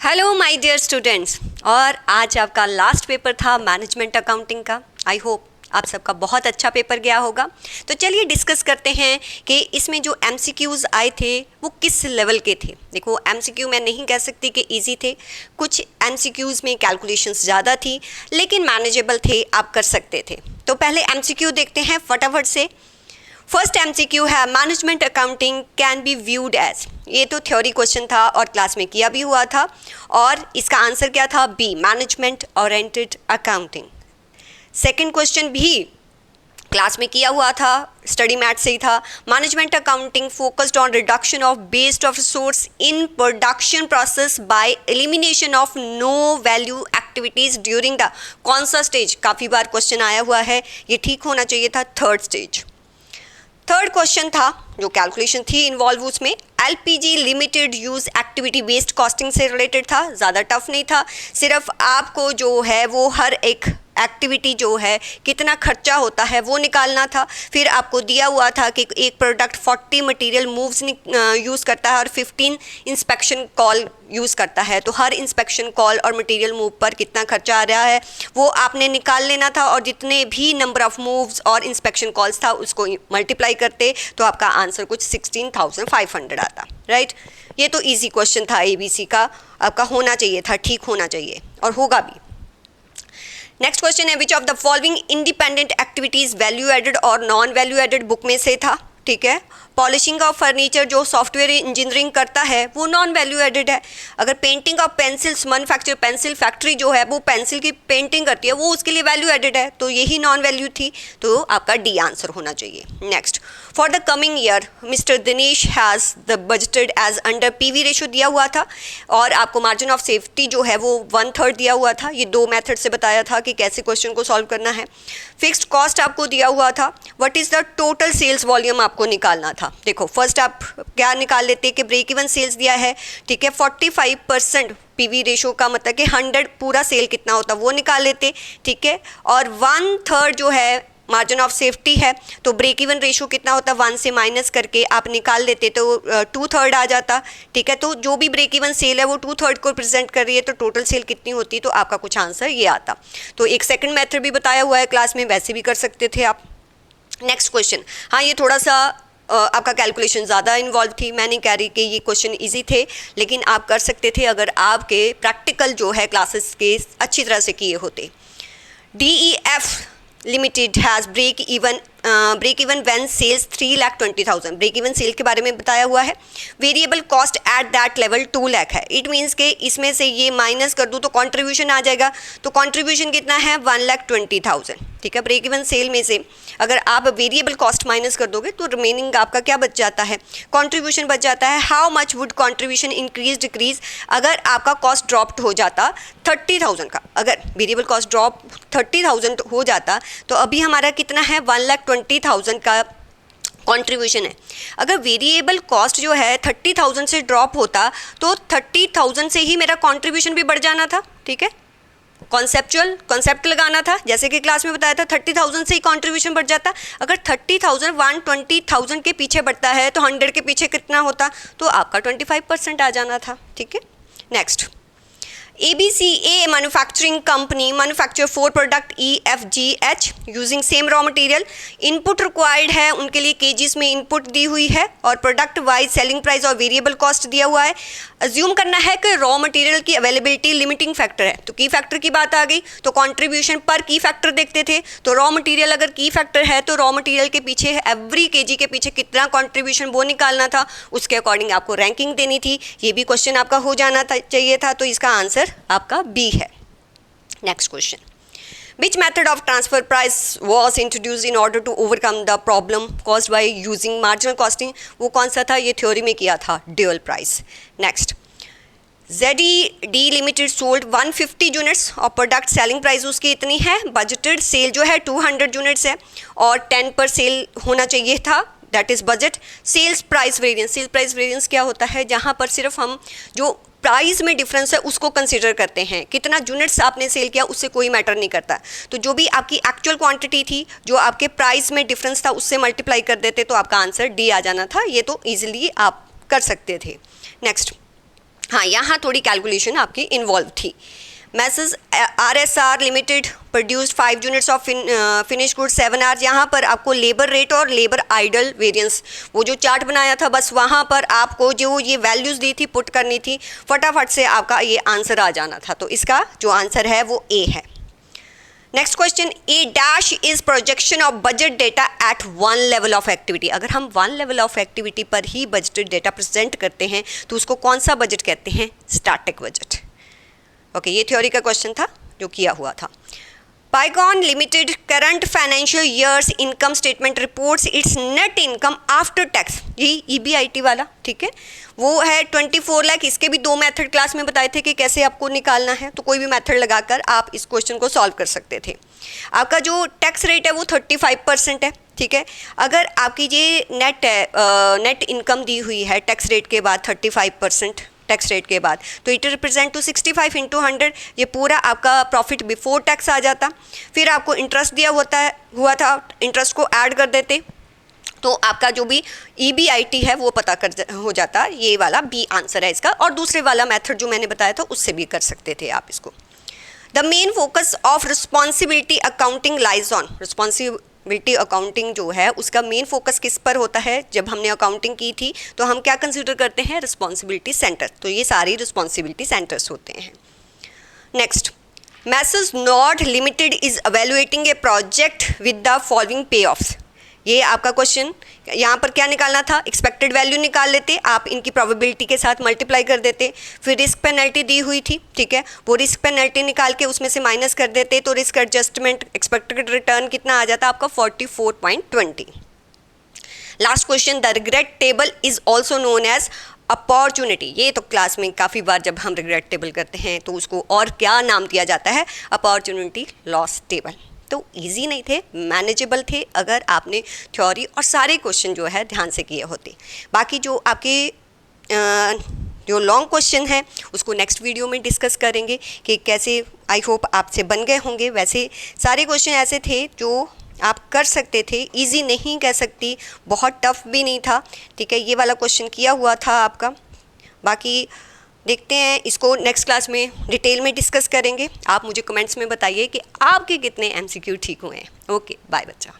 Hello my dear students. और आज आपका लास्ट पेपर था मैनेजमेंट अकाउंटिंग का। आई होप आप सबका बहुत अच्छा पेपर गया होगा। तो चलिए डिस्कस करते हैं कि इसमें जो एमसीक्यूज़ आए थे वो किस लेवल के थे। देखो, एमसीक्यू मैं नहीं कह सकती कि इजी थे, कुछ एमसीक्यूज़ में कैलकुलेशंस ज़्यादा थी लेकिन मैनेजेबल थे, आप कर सकते थे। तो पहले एमसीक्यू देखते हैं फटाफट से। फर्स्ट एमसीक्यू है management accounting can be viewed as. ये तो थ्योरी क्वेश्चन था और क्लास में किया भी हुआ था और इसका आंसर क्या था? B, management oriented accounting. Second question भी क्लास में किया हुआ था, स्टडी मैथ से ही था। Management accounting focused on reduction of waste of resource in production process by elimination of no value activities during the कौन सा स्टेज? काफ़ी बार क्वेश्चन आया हुआ है, ये ठीक होना चाहिए था, थर्ड स्टेज। थर्ड क्वेश्चन था जो कैलकुलेशन थी इन्वॉल्व उसमें LPG limited use activity based costing से रिलेटेड था। ज़्यादा टफ नहीं था, सिर्फ आपको जो है वो हर एक एक्टिविटी जो है कितना खर्चा होता है वो निकालना था। फिर आपको दिया हुआ था कि एक प्रोडक्ट 40 मटेरियल मूव्स यूज़ करता है और 15 इंस्पेक्शन कॉल यूज़ करता है, तो हर इंस्पेक्शन कॉल और मटेरियल मूव पर कितना खर्चा आ रहा है वो आपने निकाल लेना था। और जितने भी नंबर ऑफ मूव्स और इंस्पेक्शन कॉल्स था उसको मल्टीप्लाई करते तो आपका आंसर कुछ 16,500 आता। राइट, ये तो इजी क्वेश्चन था, एबीसी का आपका होना चाहिए था, ठीक होना चाहिए और होगा भी। नेक्स्ट क्वेश्चन है which of the following independent activities value added और नॉन वैल्यू एडेड बुक में से था। ठीक है, पॉलिशिंग ऑफ फर्नीचर जो सॉफ्टवेयर इंजीनियरिंग करता है वो नॉन वैल्यू एडेड है। अगर painting of pencils manufacture pencil factory जो है वो पेंसिल की पेंटिंग करती है वो उसके लिए वैल्यू एडेड है, तो यही नॉन वैल्यू थी, तो आपका डी आंसर होना चाहिए। Next, for the coming year mister Dinesh has the budgeted as under PV ratio दिया हुआ था और आपको मार्जिन ऑफ सेफ्टी जो है वो 1/3 दिया हुआ था। ये दो मेथड से बताया था कि कैसे क्वेश्चन को सॉल्व करना है। फिक्स्ड कॉस्ट आपको दिया हुआ था, what is the total sales volume आपको निकालना था। देखो, फर्स्ट आप क्या निकाल लेते कि ब्रेक इवन सेल्स दिया है, ठीक है, 45% पीवी रेशो का मतलब कि 100 पूरा सेल कितना होता वो निकाल लेते, ठीक है, और 1/3 जो है मार्जिन ऑफ सेफ्टी है, तो ब्रेक इवन रेशो कितना होता 1 से माइनस करके आप निकाल लेते तो 2/3 आ जाता। ठीक है, तो जो भी ब्रेक इवन सेल है वो 2/3 को रिप्रेजेंट कर रही है, तो टोटल सेल कितनी होती, तो आपका कुछ आंसर ये आता। तो एक सेकंड मेथड भी बताया हुआ है क्लास में, वैसे भी कर सकते थे आप। नेक्स्ट क्वेश्चन, हाँ ये थोड़ा सा आपका कैलकुलेशन ज़्यादा इन्वॉल्व थी, मैं नहीं कह रही कि ये क्वेश्चन इजी थे, लेकिन आप कर सकते थे अगर आपके प्रैक्टिकल जो है क्लासेस के अच्छी तरह से किए होते। DEF limited has break even when sales 3,20,000। Break even sale के बारे में बताया हुआ है। Variable cost at that level 2 lakh है। इट मीन्स के इसमें से ये माइनस कर दूँ तो कंट्रीब्यूशन आ जाएगा, तो कंट्रीब्यूशन कितना है 1,20,000। ठीक है, ब्रेक इवन सेल में से अगर आप वेरिएबल कॉस्ट माइनस कर दोगे तो रिमेनिंग आपका क्या बच जाता है, कंट्रीब्यूशन बच जाता है। How much would contribution increase decrease? अगर आपका कॉस्ट ड्रॉप हो जाता 30,000 का, अगर वेरिएबल कॉस्ट ड्रॉप 30,000 हो जाता तो अभी हमारा कितना है 1,20,000 का कंट्रीब्यूशन है। अगर वेरिएबल कॉस्ट जो है 30,000 से ड्रॉप होता तो 30,000 से ही मेरा कंट्रीब्यूशन भी बढ़ जाना था। ठीक है, कॉन्सेप्ट लगाना था, जैसे कि क्लास में बताया था 30,000 से ही कंट्रीब्यूशन बढ़ जाता। अगर 30,000 120,000 के पीछे बढ़ता है तो 100 के पीछे कितना होता, तो आपका 25% आ जाना था। ठीक है, next, ABCA manufacturing company manufacture 4 product EFGH using same raw material. Input required है उनके लिए केजीज में इनपुट दी हुई है और प्रोडक्ट वाइज सेलिंग प्राइस और वेरिएबल कॉस्ट दिया हुआ है। अज्यूम करना है कि रॉ मटेरियल की अवेलेबिलिटी लिमिटिंग फैक्टर है, तो की फैक्टर की बात आ गई, तो कंट्रीब्यूशन पर की फैक्टर देखते थे। तो रॉ मटेरियल अगर की फैक्टर है तो रॉ मटेरियल के पीछे एवरी केजी के पीछे कितना कंट्रीब्यूशन वो निकालना था, उसके अकॉर्डिंग आपको रैंकिंग देनी थी। ये भी क्वेश्चन आपका हो जाना चाहिए था, तो इसका आंसर आपका बी है। Next question, which method of transfer price was introduced in order to overcome the problem caused by using marginal costing? वो कौन सा था, ये थ्योरी में किया था, dual price. Next, ZED limited sold 150 units और प्रोडक्ट सेलिंग प्राइस उसकी इतनी है, बजटेड सेल जो है 200 यूनिट्स है और 10 पर सेल होना चाहिए था, that is budget. Sales price variance, sales price variance क्या होता है, जहाँ पर सिर्फ हम जो प्राइस में डिफरेंस है उसको कंसीडर करते हैं, कितना यूनिट्स आपने सेल किया उससे कोई मैटर नहीं करता। तो जो भी आपकी एक्चुअल क्वांटिटी थी जो आपके प्राइस में डिफरेंस था उससे मल्टीप्लाई कर देते तो आपका आंसर डी आ जाना था। ये तो ईजिली आप कर सकते थे। नेक्स्ट, हाँ, यहाँ थोड़ी कैलकुलेशन आपकी इन्वॉल्व थी। Message RSR limited produced 5 units of finish good 7 hours. यहाँ पर आपको लेबर रेट और लेबर आइडल वेरिएंस, वो जो चार्ट बनाया था बस वहाँ पर आपको जो ये वैल्यूज़ दी थी पुट करनी थी, फटाफट से आपका ये आंसर आ जाना था। तो इसका जो आंसर है वो ए है। Next question, A dash is projection of budget data eight one level of activity. अगर हम वन लेवल ऑफ एक्टिविटी पर ही बजटेड डेटा प्रेजेंट करते हैं तो उसको कौन सा बजट कहते हैं? Static budget. ओके, ये थ्योरी का क्वेश्चन था जो किया हुआ था। Pycon limited current financial years income statement reports its net income after tax, यही EBIT वाला, ठीक है, वो है 24 लाख। इसके भी 2 मेथड क्लास में बताए थे कि कैसे आपको निकालना है, तो कोई भी मेथड लगाकर आप इस क्वेश्चन को सॉल्व कर सकते थे। आपका जो टैक्स रेट है वो 35% है, ठीक है। अगर आपकी ये नेट इनकम दी हुई है टैक्स रेट के बाद 35% टैक्स रेट के बाद, तो इट रिप्रेजेंट टू 65 × 100, ये पूरा आपका प्रॉफिट बिफोर टैक्स आ जाता। फिर आपको इंटरेस्ट दिया हुआ था, इंटरेस्ट को ऐड कर देते तो आपका जो भी EBIT है वो पता हो जाता। ये वाला बी आंसर है इसका। और दूसरे वाला मेथड जो मैंने बताया था उससे भी कर सकते थे आप इसको। The main focus of responsibility accounting lies on, responsibility accounting जो है उसका मेन फोकस किस पर होता है? जब हमने अकाउंटिंग की थी तो हम क्या कंसिडर करते हैं? Responsibility centre. तो ये सारी रिस्पॉन्सिबिलिटी सेंटर्स होते हैं। Next, message not limited is evaluating A project with the following पे ऑफ्स। ये आपका क्वेश्चन, यहाँ पर क्या निकालना था? एक्सपेक्टेड वैल्यू निकाल लेते आप, इनकी प्रोबेबिलिटी के साथ मल्टीप्लाई कर देते। फिर रिस्क पेनल्टी दी हुई थी, ठीक है, वो रिस्क पेनल्टी निकाल के उसमें से माइनस कर देते तो रिस्क एडजस्टमेंट एक्सपेक्टेड रिटर्न कितना आ जाता आपका? 44.20। Last question, the regret table is also known as opportunity. ये तो क्लास में काफ़ी बार जब हम रिग्रेट टेबल करते हैं तो उसको और क्या नाम दिया जाता है? Opportunity loss table. तो इजी नहीं थे, मैनेजेबल थे अगर आपने थ्योरी और सारे क्वेश्चन जो है ध्यान से किए होते। बाकी जो आपके जो लॉन्ग क्वेश्चन है उसको नेक्स्ट वीडियो में डिस्कस करेंगे कि कैसे, आई होप आपसे बन गए होंगे। वैसे सारे क्वेश्चन ऐसे थे जो आप कर सकते थे, इजी नहीं कह सकती, बहुत टफ भी नहीं था, ठीक है। ये वाला क्वेश्चन किया हुआ था आपका। बाकी देखते हैं, इसको नेक्स्ट क्लास में डिटेल में डिस्कस करेंगे। आप मुझे कमेंट्स में बताइए कि आपके कितने MCQ ठीक हुए हैं। ओके, बाय बच्चा।